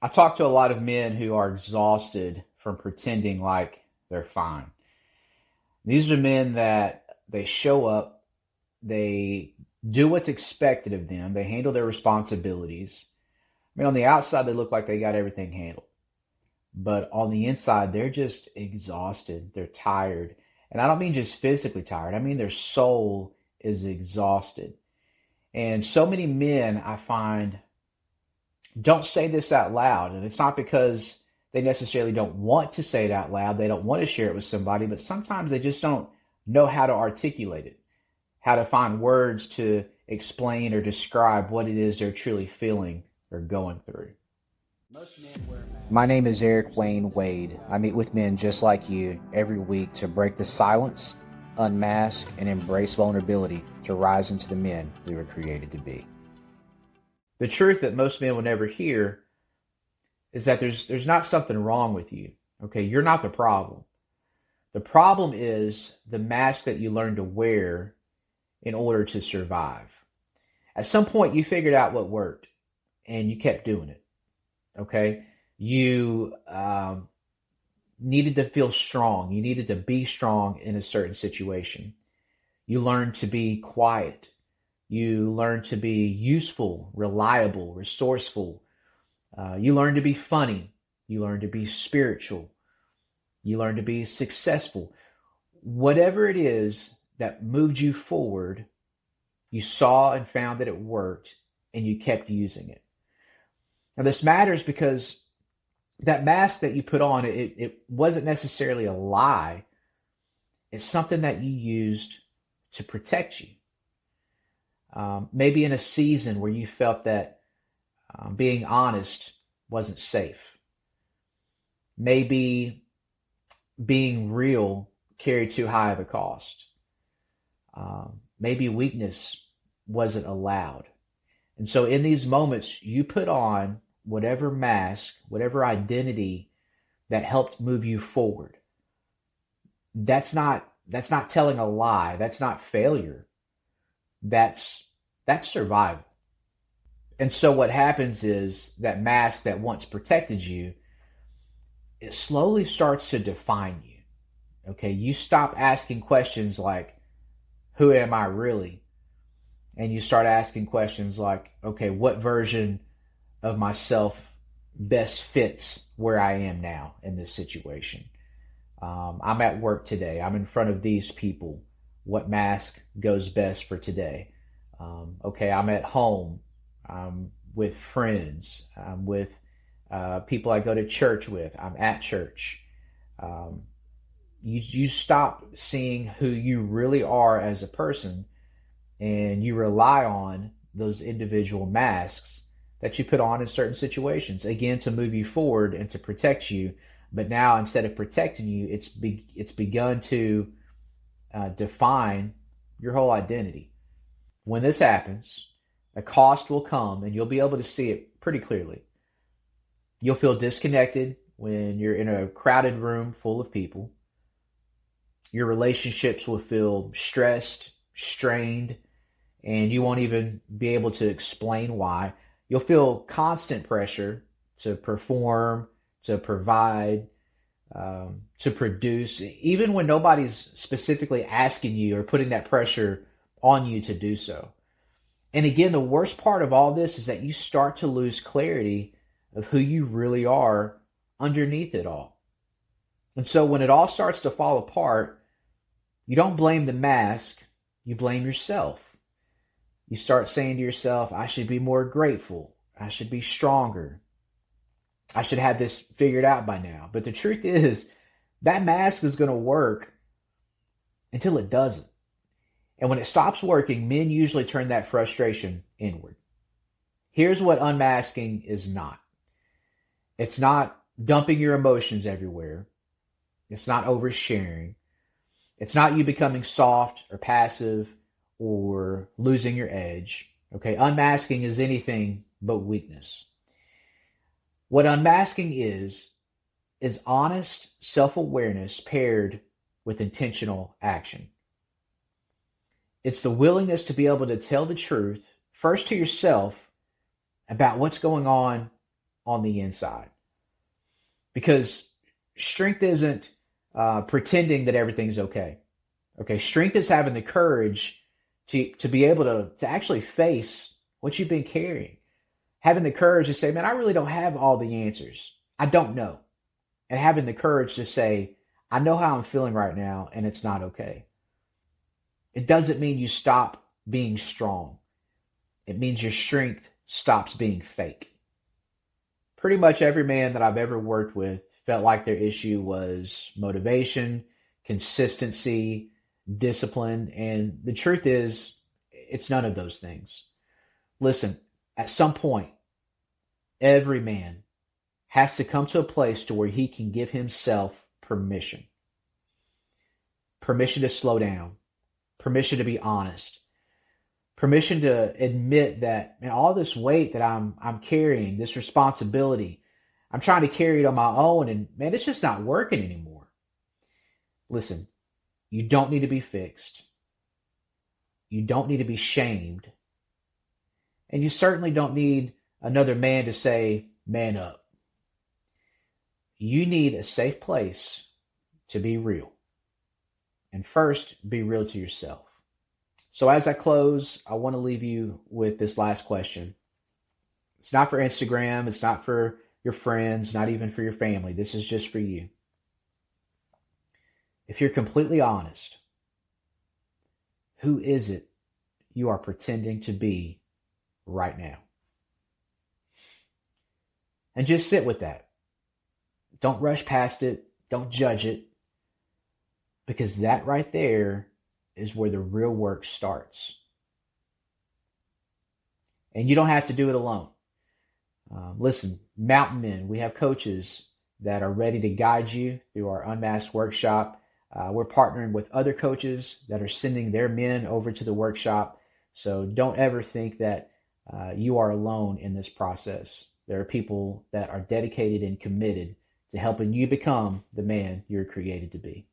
I talk to a lot of men who are exhausted from pretending like they're fine. These are men that they show up, they do what's expected of them, they handle their responsibilities. I mean, on the outside, they look like they got everything handled, but on the inside, they're just exhausted, they're tired. And I don't mean just physically tired, I mean their soul is exhausted. And so many men I find don't say this out loud. And it's not because they necessarily don't want to say it out loud. They don't want to share it with somebody, but sometimes they just don't know how to articulate it, how to find words to explain or describe what it is they're truly feeling or going through. My name is Eric Wayne Wade. I meet with men just like you every week to break the silence, unmask, and embrace vulnerability to rise into the men we were created to be. The truth that most men will never hear is that there's not something wrong with you. Okay, you're not the problem. The problem is the mask that you learn to wear in order to survive. At some point, you figured out what worked, and you kept doing it. Okay, you needed to feel strong. You needed to be strong in a certain situation. You learned to be quiet. You learned to be useful, reliable, resourceful. You learn to be funny. You learn to be spiritual. You learn to be successful. Whatever it is that moved you forward, you saw and found that it worked and you kept using it. Now, this matters because that mask that you put on, it wasn't necessarily a lie. It's something that you used to protect you. Maybe in a season where you felt that being honest wasn't safe. Maybe being real carried too high of a cost. Maybe weakness wasn't allowed. And so in these moments, you put on whatever mask, whatever identity that helped move you forward. That's not telling a lie. That's not failure. That's survival. And so what happens is that mask that once protected you, it slowly starts to define you. Okay, you stop asking questions like, who am I really? And you start asking questions like, okay, what version of myself best fits where I am now in this situation? I'm at work today. I'm in front of these people. What mask goes best for today? Okay, I'm at home. I'm with friends. I'm with people I go to church with. I'm at church. Um, you stop seeing who you really are as a person, and you rely on those individual masks that you put on in certain situations, again, to move you forward and to protect you. But now, instead of protecting you, it's begun to define your whole identity. When this happens, a cost will come, and you'll be able to see it pretty clearly. You'll feel disconnected when you're in a crowded room full of people. Your relationships will feel stressed, strained, and you won't even be able to explain why. You'll feel constant pressure to perform, to provide, to produce, even when nobody's specifically asking you or putting that pressure on you to do so. And again, the worst part of all this is that you start to lose clarity of who you really are underneath it all. And so when it all starts to fall apart, you don't blame the mask, you blame yourself. You start saying to yourself, I should be more grateful. I should be stronger. I should have this figured out by now. But the truth is, that mask is going to work until it doesn't. And when it stops working, men usually turn that frustration inward. Here's what unmasking is not. It's not dumping your emotions everywhere. It's not oversharing. It's not you becoming soft or passive or losing your edge. Okay, unmasking is anything but weakness. What unmasking is honest self-awareness paired with intentional action. It's the willingness to be able to tell the truth, first to yourself, about what's going on on the inside. Because strength isn't pretending that everything's okay. Okay, strength is having the courage to be able to actually face what you've been carrying. Having the courage to say, man, I really don't have all the answers. I don't know. And having the courage to say, I know how I'm feeling right now, and it's not okay. It doesn't mean you stop being strong. It means your strength stops being fake. Pretty much every man that I've ever worked with felt like their issue was motivation, consistency, discipline. And the truth is, it's none of those things. Listen, at some point, every man has to come to a place to where he can give himself permission. Permission to slow down, permission to be honest, permission to admit that, man, all this weight that I'm carrying, this responsibility, I'm trying to carry it on my own, and man, it's just not working anymore. Listen, you don't need to be fixed. You don't need to be shamed. And you certainly don't need another man to say, man up. You need a safe place to be real. And first, be real to yourself. So as I close, I want to leave you with this last question. It's not for Instagram. It's not for your friends, not even for your family. This is just for you. If you're completely honest, who is it you are pretending to be right now? And just sit with that. Don't rush past it. Don't judge it. Because that right there is where the real work starts. And you don't have to do it alone. Listen, Mountain Men, we have coaches that are ready to guide you through our Unmasked workshop. We're partnering with other coaches that are sending their men over to the workshop. So don't ever think that you are alone in this process. There are people that are dedicated and committed to helping you become the man you're created to be.